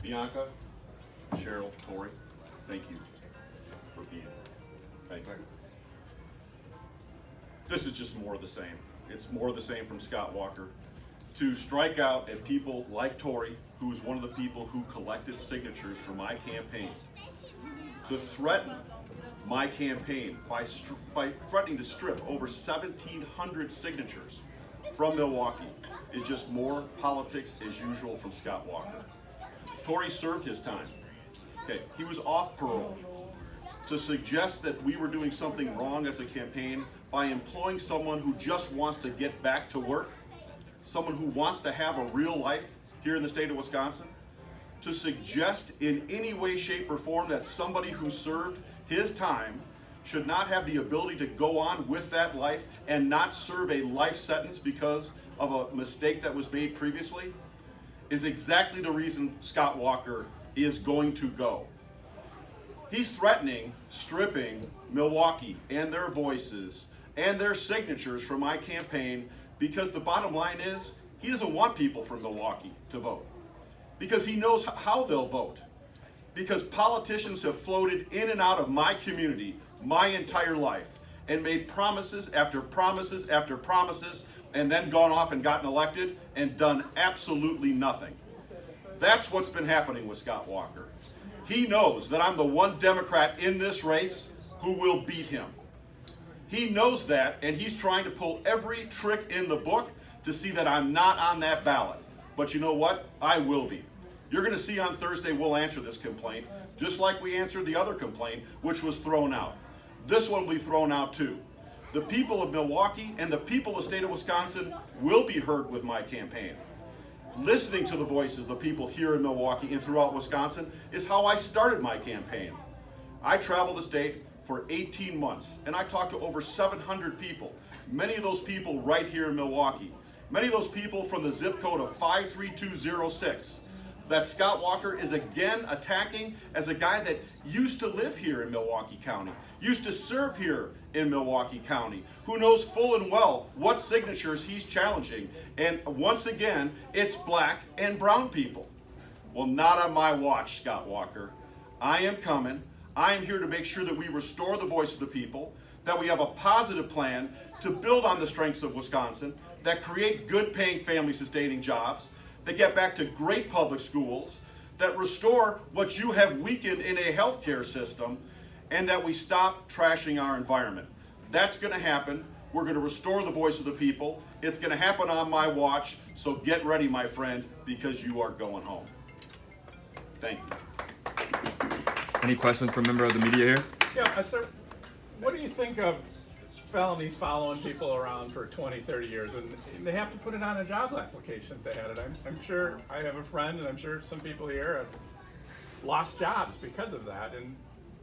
Bianca, Cheryl, Tori, thank you for being here. Thank you. This is just more of the same. It's more of the same from Scott Walker. To strike out at people like Tori, who was one of the people who collected signatures for my campaign, to threaten my campaign by threatening to strip over 1,700 signatures from Milwaukee is just more politics as usual from Scott Walker. Tori served his time. Okay, he was off parole. To suggest that we were doing something wrong as a campaign by employing someone who just wants to get back to work, someone who wants to have a real life here in the state of Wisconsin, to suggest in any way, shape, or form that somebody who served his time should not have the ability to go on with that life and not serve a life sentence because of a mistake that was made previously, is exactly the reason Scott Walker is going to go. He's threatening stripping Milwaukee and their voices and their signatures from my campaign because the bottom line is he doesn't want people from Milwaukee to vote, because he knows how they'll vote, because politicians have floated in and out of my community my entire life and made promises after promises after promises and then gone off and gotten elected and done absolutely nothing. That's what's been happening with Scott Walker. He knows that I'm the one Democrat in this race who will beat him. He knows that, and he's trying to pull every trick in the book to see that I'm not on that ballot. But you know what? I will be. You're going to see on Thursday we'll answer this complaint, just like we answered the other complaint, which was thrown out. This one will be thrown out too. The people of Milwaukee and the people of the state of Wisconsin will be heard with my campaign. Listening to the voices of the people here in Milwaukee and throughout Wisconsin is how I started my campaign. I traveled the state for 18 months and I talked to over 700 people, many of those people right here in Milwaukee, many of those people from the zip code of 53206 that Scott Walker is again attacking as a guy that used to live here in Milwaukee County, used to serve here in Milwaukee County, who knows full and well what signatures he's challenging. And once again, it's black and brown people. Well, not on my watch, Scott Walker. I am coming. I am here to make sure that we restore the voice of the people, that we have a positive plan to build on the strengths of Wisconsin, that create good paying family sustaining jobs, that get back to great public schools, that restore what you have weakened in a healthcare system, and that we stop trashing our environment. That's going to happen. We're going to restore the voice of the people. It's going to happen on my watch, so get ready, my friend, because you are going home. Thank you. Any questions from a member of the media here? Yeah, sir, what do you think of felonies following people around for 20, 30 years, and they have to put it on a job application if they had it? I'm sure I have a friend, and I'm sure some people here have lost jobs because of that, and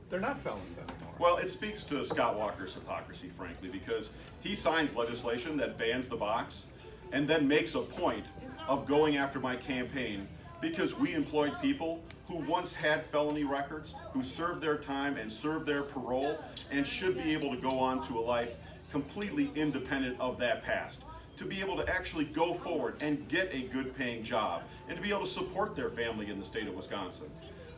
they're not felons anymore. Well, it speaks to Scott Walker's hypocrisy, frankly, because he signs legislation that bans the box and then makes a point of going after my campaign because we employed people who once had felony records, who served their time and served their parole, and should be able to go on to a life completely independent of that past, to be able to actually go forward and get a good paying job, and to be able to support their family in the state of Wisconsin.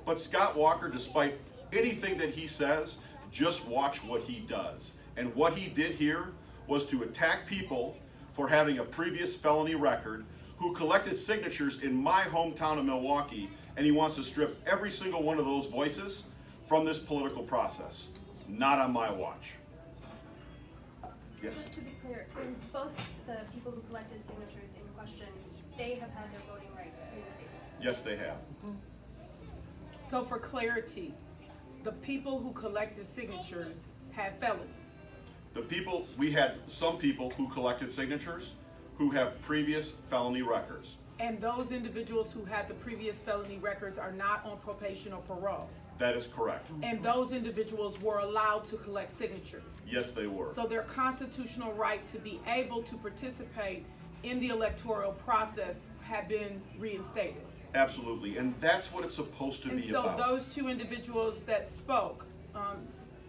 But Scott Walker, despite anything that he says, just watch what he does. And what he did here was to attack people for having a previous felony record, who collected signatures in my hometown of Milwaukee, and he wants to strip every single one of those voices from this political process. Not on my watch. So Yes. just to be clear, both the people who collected signatures in question, they have had their voting rights reinstated? Yes, they have. So for clarity, the people who collected signatures had felonies. We had some people who collected signatures who have previous felony records. And those individuals who had the previous felony records are not on probation or parole. That is correct. And those individuals were allowed to collect signatures. Yes, they were. So their constitutional right to be able to participate in the electoral process had been reinstated. Absolutely, and that's what it's supposed to And be so about. those two individuals that spoke,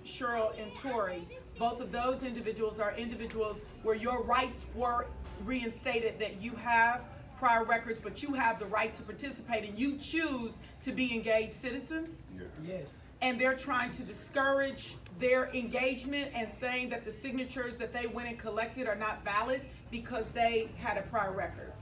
Cheryl and Tori, both of those individuals are individuals where your rights were reinstated that you have prior records, but you have the right to participate and you choose to be engaged citizens. Yes. And they're trying to discourage their engagement and saying that the signatures that they went and collected are not valid because they had a prior record.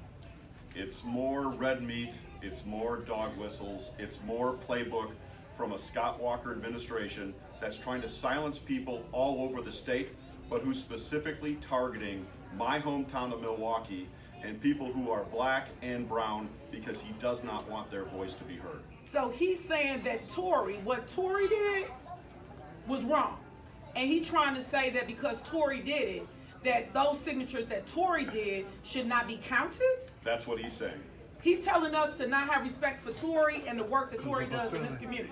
It's more red meat, it's more dog whistles, it's more playbook from a Scott Walker administration that's trying to silence people all over the state, but who's specifically targeting my hometown of Milwaukee and people who are black and brown because he does not want their voice to be heard. So he's saying that what Tory did was wrong. And he's trying to say that because Tory did it, that those signatures that Tory did should not be counted? That's what he's saying. He's telling us to not have respect for Tory and the work that Tory does in this community.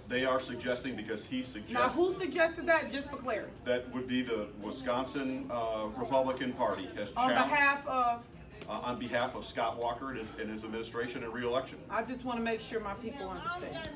They are suggesting because he suggested. Now, who suggested that, just for clarity? That would be the Wisconsin Republican Party has On challenged behalf of, Scott Walker and his administration and re-election. I just want to make sure my people understand.